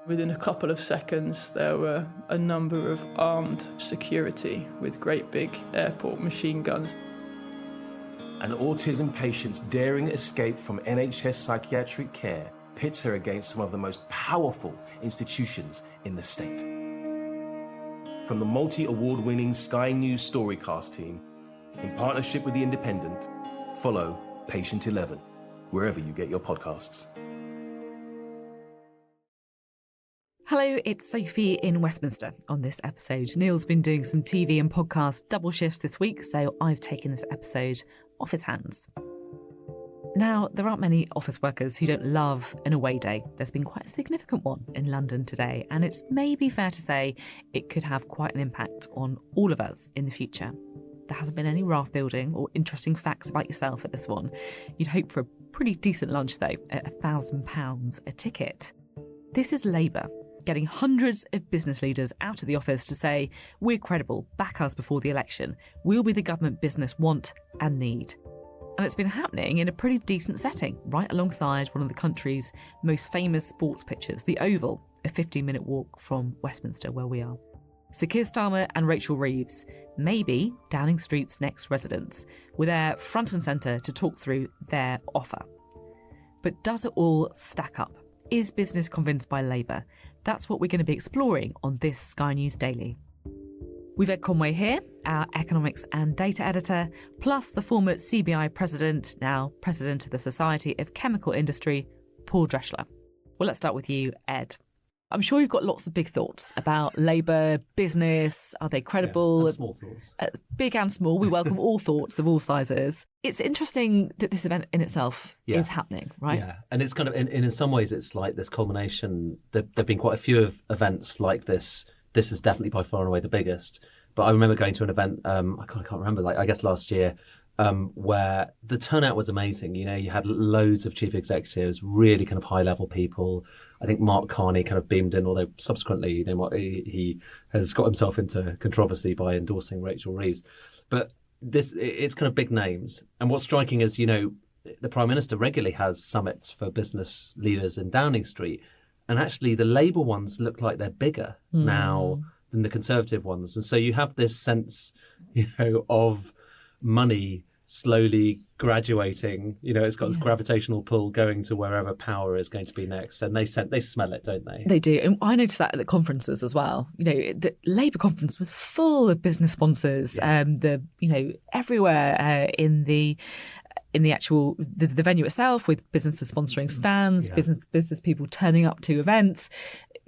Within a couple of seconds, there were a number of armed security with great big airport machine guns. An autism patient's daring escape from NHS psychiatric care pits her against some of the most powerful institutions in the state. From the multi-award-winning Sky News Storycast team, in partnership with The Independent, follow Patient 11, wherever you get your podcasts. Hello, it's Sophie in Westminster on this episode. Neil's been doing some TV and podcast double shifts this week, so I've taken this episode off his hands. Now, there aren't many office workers who don't love an away day. There's been quite a significant one in London today, and it's maybe fair to say it could have quite an impact on all of us in the future. There hasn't been any raft building or interesting facts about yourself at this one. You'd hope for a pretty decent lunch, though, at £1,000 a ticket. This is Labour getting hundreds of business leaders out of the office to say, we're credible, back us before the election. We'll be the government business want and need. And it's been happening in a pretty decent setting, right alongside one of the country's most famous sports pitches, the Oval, a 15-minute walk from Westminster, where we are. So Keir Starmer and Rachel Reeves, maybe Downing Street's next residents, were there front and centre to talk through their offer. But does it all stack up? Is business convinced by Labour? That's what we're going to be exploring on this Sky News Daily. We've Ed Conway here, our economics and data editor, plus the former CBI president, now president of the Society of Chemical Industry, Paul Drechsler. Well, let's start with you, Ed. I'm sure you've got lots of big thoughts about Labour, business, are they credible? Yeah, and small thoughts. Big and small, we welcome all thoughts of all sizes. It's interesting that this event in itself is happening, right? Yeah, and it's kind of, in some ways, it's like this culmination. There have been quite a few events like this. This is definitely by far and away the biggest. But I remember going to an event, I can't remember, I guess last year, where the turnout was amazing. You know, you had loads of chief executives, really kind of high-level people. I think Mark Carney kind of beamed in, although subsequently, you know, he has got himself into controversy by endorsing Rachel Reeves. But it's kind of big names. And what's striking is, you know, the Prime Minister regularly has summits for business leaders in Downing Street. And actually, the Labour ones look like they're bigger now than the Conservative ones. And so you have this sense, you know, of money slowly graduating. You know, it's got this gravitational pull going to wherever power is going to be next. And they smell it, don't they? They do. And I noticed that at the conferences as well. You know, the Labour conference was full of business sponsors. Everywhere in the actual the venue itself, with businesses sponsoring stands, business people turning up to events.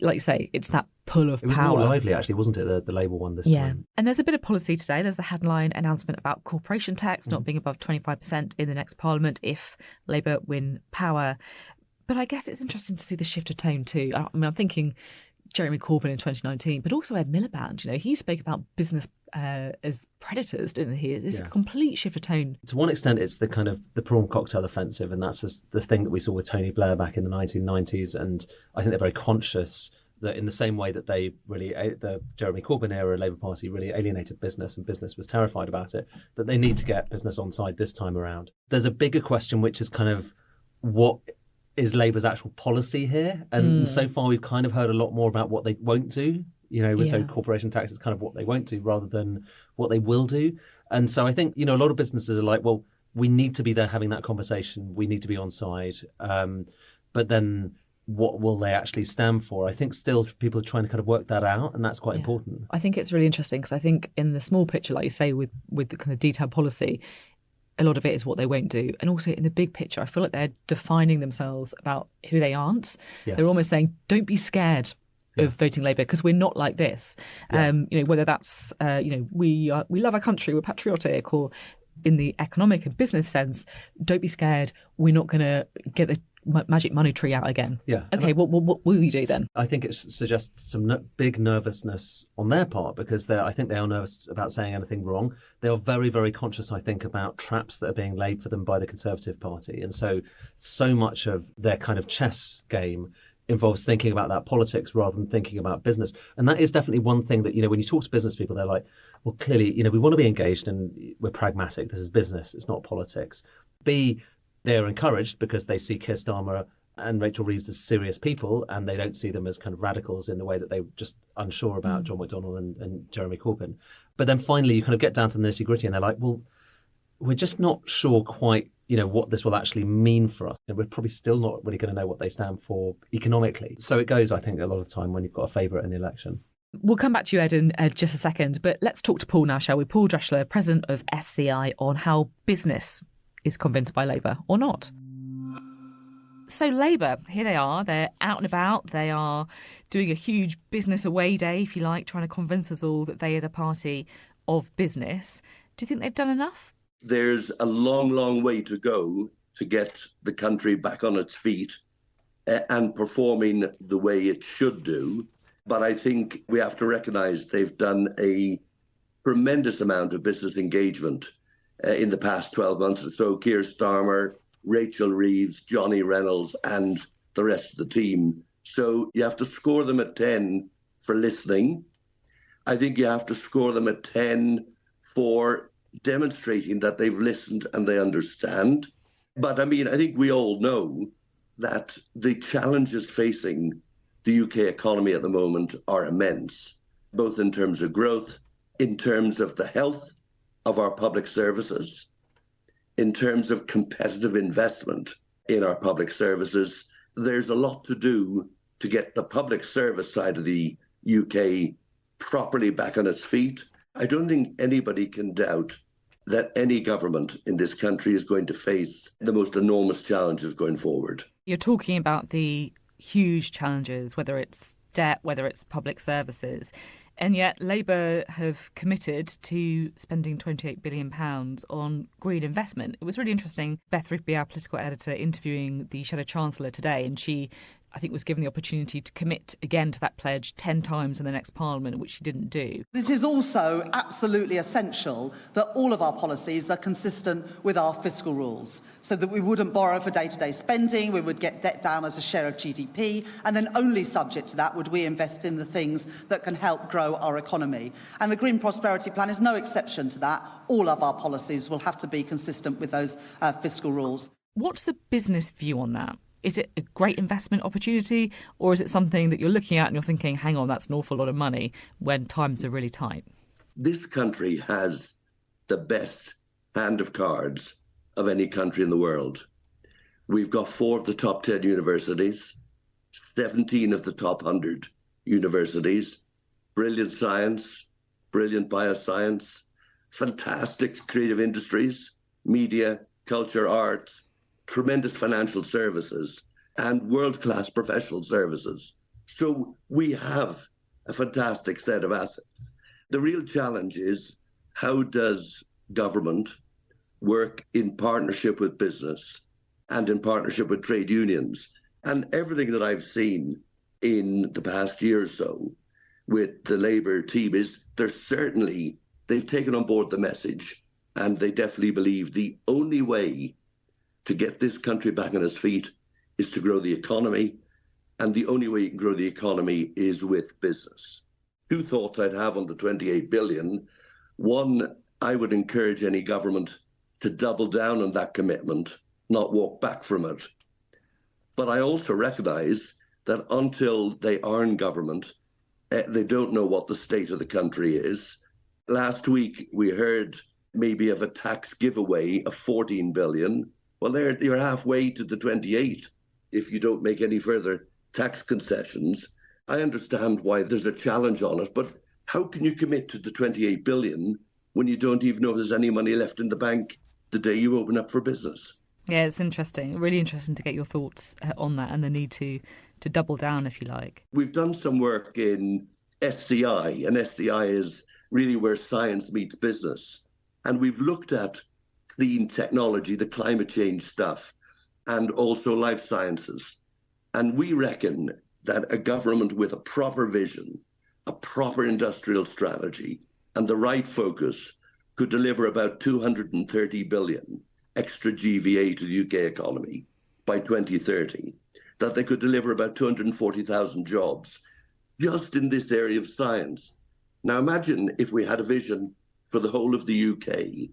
Like you say, it's that pull of power. It was more lively, actually, wasn't it, the Labour one this time? And there's a bit of policy today. There's a headline announcement about corporation tax not being above 25% in the next Parliament if Labour win power. But I guess it's interesting to see the shift of tone too. I mean, I'm thinking Jeremy Corbyn in 2019, but also Ed Miliband. You know, he spoke about business as predators, didn't he? It's a complete shift of tone. To one extent, it's the kind of the prawn cocktail offensive, and that's just the thing that we saw with Tony Blair back in the 1990s. And I think they're very conscious that in the same way that they really, the Jeremy Corbyn era Labour Party really alienated business, and business was terrified about it, that they need to get business on side this time around. There's a bigger question, which is kind of what is Labour's actual policy here? And so far we've kind of heard a lot more about what they won't do. You know, so corporation tax is kind of what they won't do rather than what they will do. And so I think, you know, a lot of businesses are like, well, we need to be there having that conversation. We need to be on side. But then what will they actually stand for? I think still people are trying to kind of work that out, and that's quite important. I think it's really interesting because I think in the small picture, like you say, with the kind of detailed policy, a lot of it is what they won't do. And also in the big picture, I feel like they're defining themselves about who they aren't. Yes. They're almost saying, don't be scared of voting Labour because we're not like this. You know, whether that's, we love our country, we're patriotic, or in the economic and business sense, don't be scared, we're not going to get the magic money tree out again. Yeah. Okay, what will we do then? I think it suggests some big nervousness on their part because I think they are nervous about saying anything wrong. They are very, very conscious, I think, about traps that are being laid for them by the Conservative Party. And so much of their kind of chess game involves thinking about that politics rather than thinking about business. And that is definitely one thing that, you know, when you talk to business people, they're like, well, clearly, you know, we want to be engaged and we're pragmatic. This is business. It's not politics. B, they're encouraged because they see Keir Starmer and Rachel Reeves as serious people, and they don't see them as kind of radicals in the way that they were just unsure about John McDonnell and Jeremy Corbyn. But then finally you kind of get down to the nitty gritty and they're like, well, we're just not sure quite, what this will actually mean for us. And we're probably still not really going to know what they stand for economically. So it goes, I think, a lot of the time when you've got a favourite in the election. We'll come back to you, Ed, in just a second. But let's talk to Paul now, shall we? Paul Drechsler, president of SCI, on how business is convinced by Labour or not. So Labour, here they are, they're out and about, they are doing a huge business away day, if you like, trying to convince us all that they are the party of business. Do you think they've done enough? There's a long, long way to go to get the country back on its feet and performing the way it should do. But I think we have to recognise they've done a tremendous amount of business engagement in the past 12 months or so. Keir Starmer, Rachel Reeves, Johnny Reynolds, and the rest of the team. So you have to score them at 10 for listening. I think you have to score them at 10 for demonstrating that they've listened and they understand. But I think we all know that the challenges facing the UK economy at the moment are immense, both in terms of growth, in terms of the health of our public services, in terms of competitive investment in our public services. There's a lot to do to get the public service side of the UK properly back on its feet. I don't think anybody can doubt that any government in this country is going to face the most enormous challenges going forward. You're talking about the huge challenges, whether it's debt, whether it's public services. And yet Labour have committed to spending £28 billion on green investment. It was really interesting. Beth Rigby, our political editor, interviewing the Shadow Chancellor today, and she, I think, was given the opportunity to commit again to that pledge 10 times in the next Parliament, which she didn't do. It is also absolutely essential that all of our policies are consistent with our fiscal rules, so that we wouldn't borrow for day-to-day spending, we would get debt down as a share of GDP, and then only subject to that would we invest in the things that can help grow our economy. And the Green Prosperity Plan is no exception to that. All of our policies will have to be consistent with those fiscal rules. What's the business view on that? Is it a great investment opportunity, or is it something that you're looking at and you're thinking, hang on, that's an awful lot of money when times are really tight? This country has the best hand of cards of any country in the world. We've got 4 of the top 10 universities, 17 of the top 100 universities, brilliant science, brilliant bioscience, fantastic creative industries, media, culture, arts, tremendous financial services, and world-class professional services. So we have a fantastic set of assets. The real challenge is, how does government work in partnership with business and in partnership with trade unions? And everything that I've seen in the past year or so with the Labour team is they've taken on board the message, and they definitely believe the only way to get this country back on its feet is to grow the economy, and the only way you can grow the economy is with business. 2 thoughts I'd have on the 28 billion. One, I would encourage any government to double down on that commitment, not walk back from it. But I also recognise that until they are in government, they don't know what the state of the country is. Last week, we heard maybe of a tax giveaway of 14 billion. Well, you're halfway to the 28 if you don't make any further tax concessions. I understand why there's a challenge on it, but how can you commit to the 28 billion when you don't even know if there's any money left in the bank the day you open up for business? Yeah, it's interesting. Really interesting to get your thoughts on that and the need to double down, if you like. We've done some work in SCI, and SCI is really where science meets business. And we've looked at clean technology, the climate change stuff, and also life sciences. And we reckon that a government with a proper vision, a proper industrial strategy, and the right focus could deliver about 230 billion extra GVA to the UK economy by 2030, that they could deliver about 240,000 jobs just in this area of science. Now imagine if we had a vision for the whole of the UK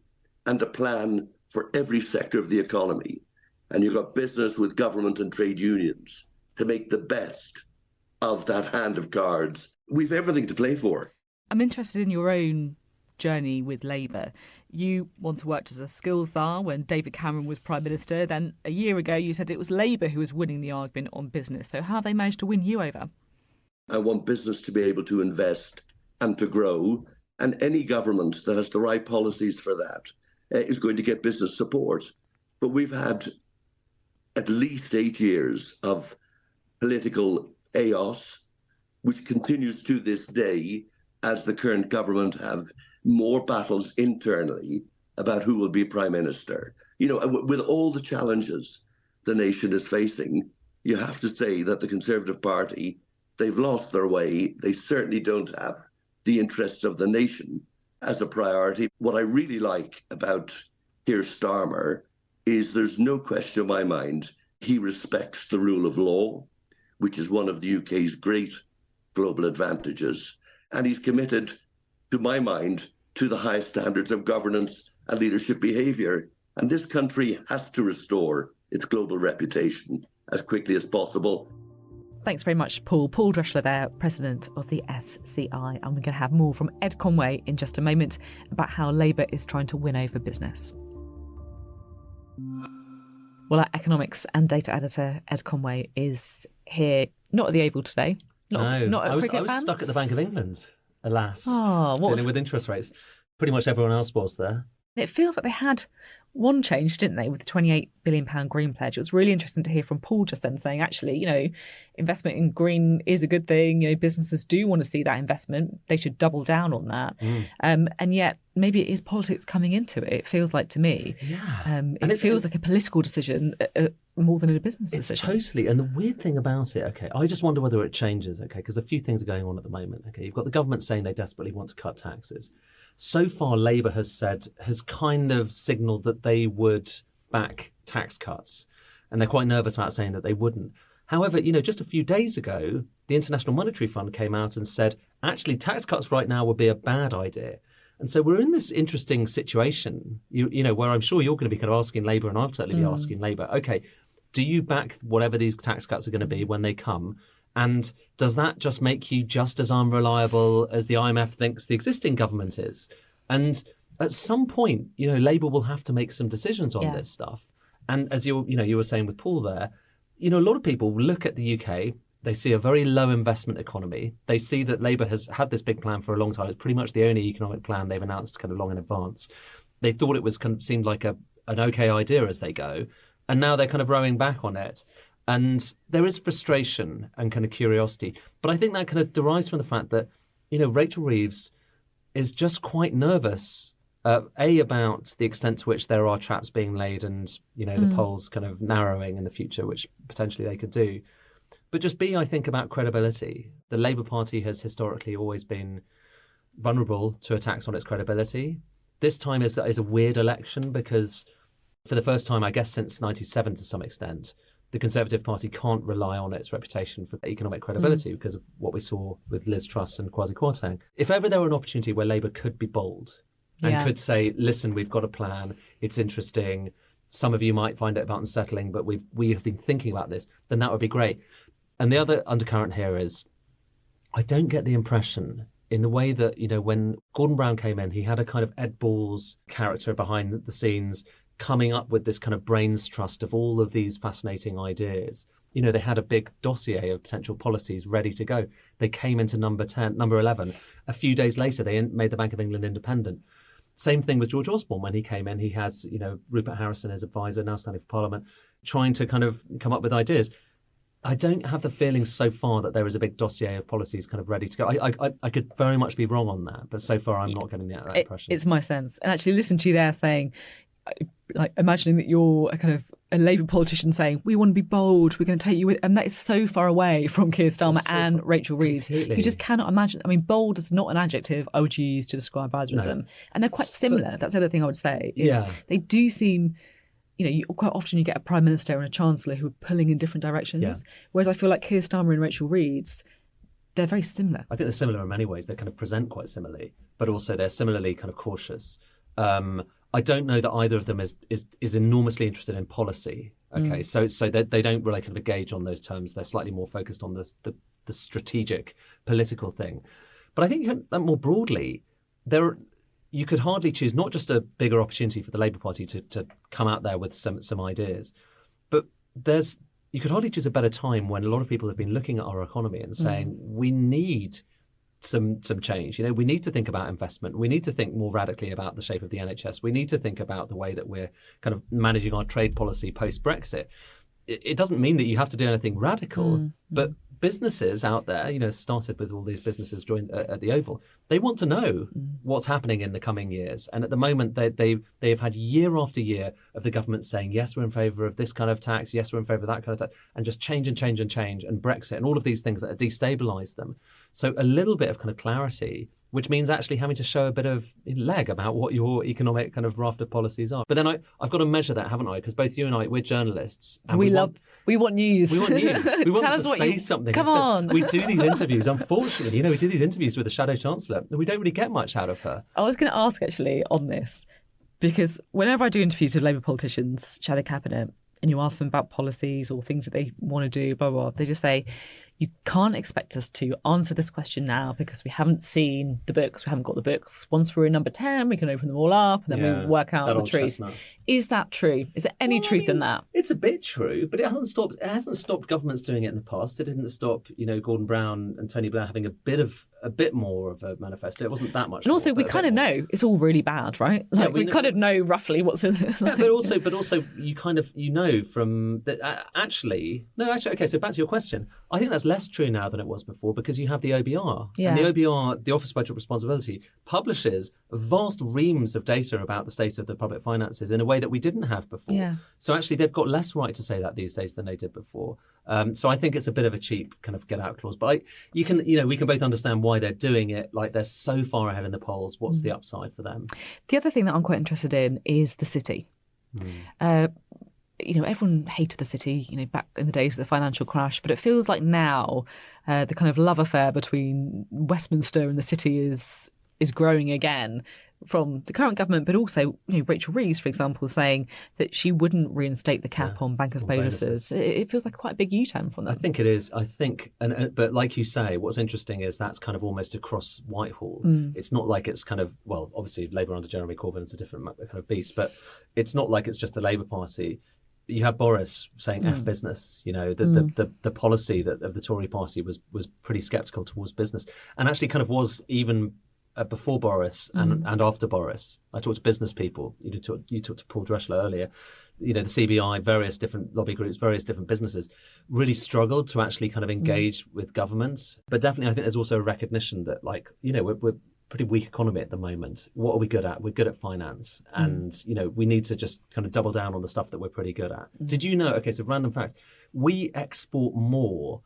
and a plan for every sector of the economy. and you've got business with government and trade unions to make the best of that hand of cards. We've everything to play for. I'm interested in your own journey with Labour. You once worked as a skills czar when David Cameron was Prime Minister. Then a year ago, you said it was Labour who was winning the argument on business. So how have they managed to win you over? I want business to be able to invest and to grow. And any government that has the right policies for that is going to get business support. But we've had at least 8 years of political chaos, which continues to this day as the current government have more battles internally about who will be Prime Minister. You know, with all the challenges the nation is facing, you have to say that the Conservative Party, they've lost their way. They certainly don't have the interests of the nation as a priority. What I really like about Keir Starmer is there's no question in my mind he respects the rule of law, which is one of the UK's great global advantages. And he's committed, to my mind, to the highest standards of governance and leadership behaviour. And this country has to restore its global reputation as quickly as possible. Thanks very much, Paul. Paul Drechsler there, President of the SCI. And we're going to have more from Ed Conway in just a moment about how Labour is trying to win over business. Well, our economics and data editor, Ed Conway, is here, not at the Oval today. Not a cricket fan. I was stuck at the Bank of England, alas, dealing with interest rates. Pretty much everyone else was there. It feels like they had one change, didn't they, with the £28 billion Green Pledge. It was really interesting to hear from Paul just then saying, actually, you know, investment in green is a good thing. You know, businesses do want to see that investment. They should double down on that. And yet maybe it is politics coming into it, it feels like to me. Yeah. And it feels like a political decision more than a business decision. It's totally. And the weird thing about it, okay, I just wonder whether it changes, okay, because a few things are going on at the moment. Okay, you've got the government saying they desperately want to cut taxes. So far, Labour has kind of signalled that they would back tax cuts. And they're quite nervous about saying that they wouldn't. However, you know, just a few days ago, the International Monetary Fund came out and said, actually, tax cuts right now would be a bad idea. And so we're in this interesting situation, you know, where I'm sure you're going to be kind of asking Labour, and I'll certainly be asking Labour, OK, do you back whatever these tax cuts are going to be when they come? And does that just make you just as unreliable as the IMF thinks the existing government is? And at some point, you know, Labour will have to make some decisions on this stuff. And as you were saying with Paul there, you know, a lot of people look at the UK, they see a very low investment economy. They see that Labour has had this big plan for a long time. It's pretty much the only economic plan they've announced kind of long in advance. They thought it was seemed like an okay idea as they go. And now they're kind of rowing back on it. And there is frustration and kind of curiosity. But I think that kind of derives from the fact that, you know, Rachel Reeves is just quite nervous, about the extent to which there are traps being laid and, you know, the polls kind of narrowing in the future, which potentially they could do. But just B, I think about credibility. The Labour Party has historically always been vulnerable to attacks on its credibility. This time is a weird election because for the first time, I guess, since 97 to some extent, the Conservative Party can't rely on its reputation for economic credibility because of what we saw with Liz Truss and Kwasi Kwarteng. If ever there were an opportunity where Labour could be bold and could say, listen, we've got a plan, it's interesting, some of you might find it about unsettling, but we have been thinking about this, then that would be great. And the other undercurrent here is I don't get the impression in the way that, you know, when Gordon Brown came in, he had a kind of Ed Balls character behind the scenes, coming up with this kind of brains trust of all of these fascinating ideas. You know, they had a big dossier of potential policies ready to go. They came into number 11. A few days later, they made the Bank of England independent. Same thing with George Osborne. When he came in, he has, you know, Rupert Harrison as advisor, now standing for Parliament, trying to kind of come up with ideas. I don't have the feeling so far that there is a big dossier of policies kind of ready to go. I could very much be wrong on that, but so far I'm not getting that impression. It's my sense. And actually listen to you there saying, like imagining that you're a Labour politician saying, we want to be bold, we're going to take you with, and that is so far away from Keir Starmer and Rachel Reeves. Completely. You just cannot imagine. I mean, bold is not an adjective I would use to describe either of them. And they're quite similar. That's the other thing I would say is they do seem, you know, quite often you get a Prime Minister and a Chancellor who are pulling in different directions. Whereas I feel like Keir Starmer and Rachel Reeves, they're very similar. I think they're similar in many ways. They kind of present quite similarly, but also they're similarly kind of cautious. I don't know that either of them is enormously interested in policy. Okay, so they don't really kind of engage on those terms. They're slightly more focused on the strategic political thing. But I think that more broadly, you could hardly choose not just a bigger opportunity for the Labour Party to come out there with some ideas, but you could hardly choose a better time when a lot of people have been looking at our economy and saying we need some change. We need to think about investment. We need to think more radically about the shape of the NHS. We need to think about the way that we're kind of managing our trade policy post-Brexit. It doesn't mean that you have to do anything radical, but businesses out there, started with all these businesses joined at the Oval, they want to know what's happening in the coming years. And at the moment, they've had year after year of the government saying, yes, we're in favour of this kind of tax, yes, we're in favour of that kind of tax, and just change and change and change, and Brexit and all of these things that have destabilised them. So a little bit of kind of clarity, which means actually having to show a bit of leg about what your economic kind of raft of policies are. But then I've got to measure that, haven't I? Because both you and I, we're journalists. And we want news. We want news. We want to say something. Come on. We do these interviews. Unfortunately, we do these interviews with the Shadow Chancellor, and we don't really get much out of her. I was going to ask actually on this, because whenever I do interviews with Labour politicians, Shadow Cabinet, and you ask them about policies or things that they want to do, blah, blah, blah, they just say, you can't expect us to answer this question now because we haven't seen the books. We haven't got the books. Once we're in number 10, we can open them all up and then we work out the truth. Chestnut. Is that true? Is there any truth in that? It's a bit true, but it hasn't stopped governments doing it in the past. It didn't stop, Gordon Brown and Tony Blair having a bit more of a manifesto. It wasn't that much. And also, we kind of know it's all really bad, right? Like we kind of know roughly what's in there. Yeah, but also, you kind of from that. Actually, okay. So back to your question, I think that's less true now than it was before because you have the OBR, and the OBR, the Office of Budget Responsibility, publishes vast reams of data about the state of the public finances in a way that we didn't have before. Yeah. So actually, they've got less right to say that these days than they did before. So I think it's a bit of a cheap kind of get out clause. But we can both understand why they're doing it. Like they're so far ahead in the polls. What's the upside for them? The other thing that I'm quite interested in is the city. Everyone hated the city, back in the days of the financial crash, but it feels like now the kind of love affair between Westminster and the city is growing again from the current government, but also Rachel Reeves, for example, saying that she wouldn't reinstate the cap on bankers' bonuses. It feels like quite a big U-turn from them. I think it is. But like you say, what's interesting is that's kind of almost across Whitehall. It's not like it's kind of, well, obviously Labour under Jeremy Corbyn is a different kind of beast, but it's not like it's just the Labour Party. You have Boris saying F business, the policy of the Tory party was pretty sceptical towards business, and actually kind of was even before Boris and after Boris. I talked to business people. You talked to Paul Drechsler earlier. The CBI, various different lobby groups, various different businesses really struggled to actually kind of engage with governments. But definitely, I think there's also a recognition that, we're pretty weak economy at the moment. What are we good at? We're good at finance. And, we need to just kind of double down on the stuff that we're pretty good at. Did you know, okay, so random fact, we export more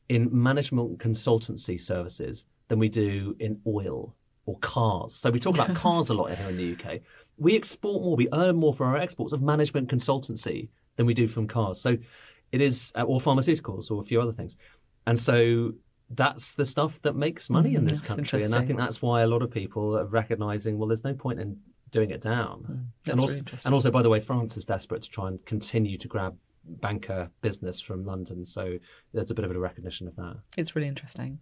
in management consultancy services than we do in oil or cars. So we talk about cars a lot here in the UK. We export more, we earn more for our exports of management consultancy than we do from cars. So it is, or pharmaceuticals or a few other things. And so that's the stuff that makes money in this country. And I think that's why a lot of people are recognising, well, there's no point in doing it down. And also, by the way, France is desperate to try and continue to grab banker business from London. So there's a bit of a recognition of that. It's really interesting.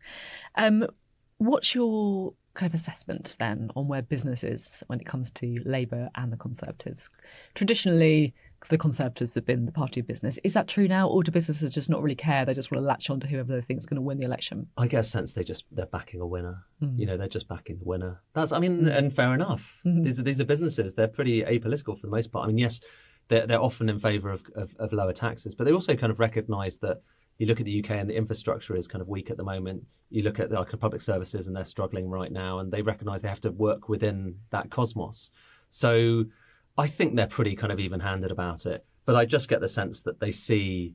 What's your kind of assessment then on where business is when it comes to Labour and the Conservatives? Traditionally, the Conservatives have been the party of business. Is that true now, or do businesses just not really care? They just want to latch on to whoever they think is going to win the election? I get a sense they're backing a winner. They're just backing the winner. And fair enough. These are businesses. They're pretty apolitical for the most part. I mean, yes, they're often in favour of lower taxes, but they also kind of recognise that you look at the UK and the infrastructure is kind of weak at the moment. You look at the public services and they're struggling right now, and they recognise they have to work within that cosmos. So I think they're pretty kind of even-handed about it. But I just get the sense that they see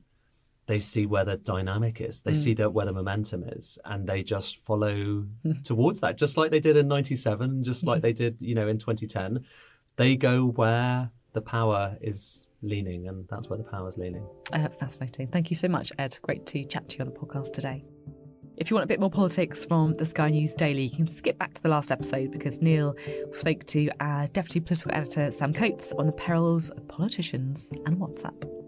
where the dynamic is. They see where the momentum is, and they just follow towards that, just like they did in 97, just like they did, in 2010. They go where the power is leaning, and that's where the power's leaning. Fascinating. Thank you so much, Ed. Great to chat to you on the podcast today. If you want a bit more politics from the Sky News Daily, you can skip back to the last episode because Neil spoke to our Deputy Political Editor Sam Coates on the perils of politicians and WhatsApp.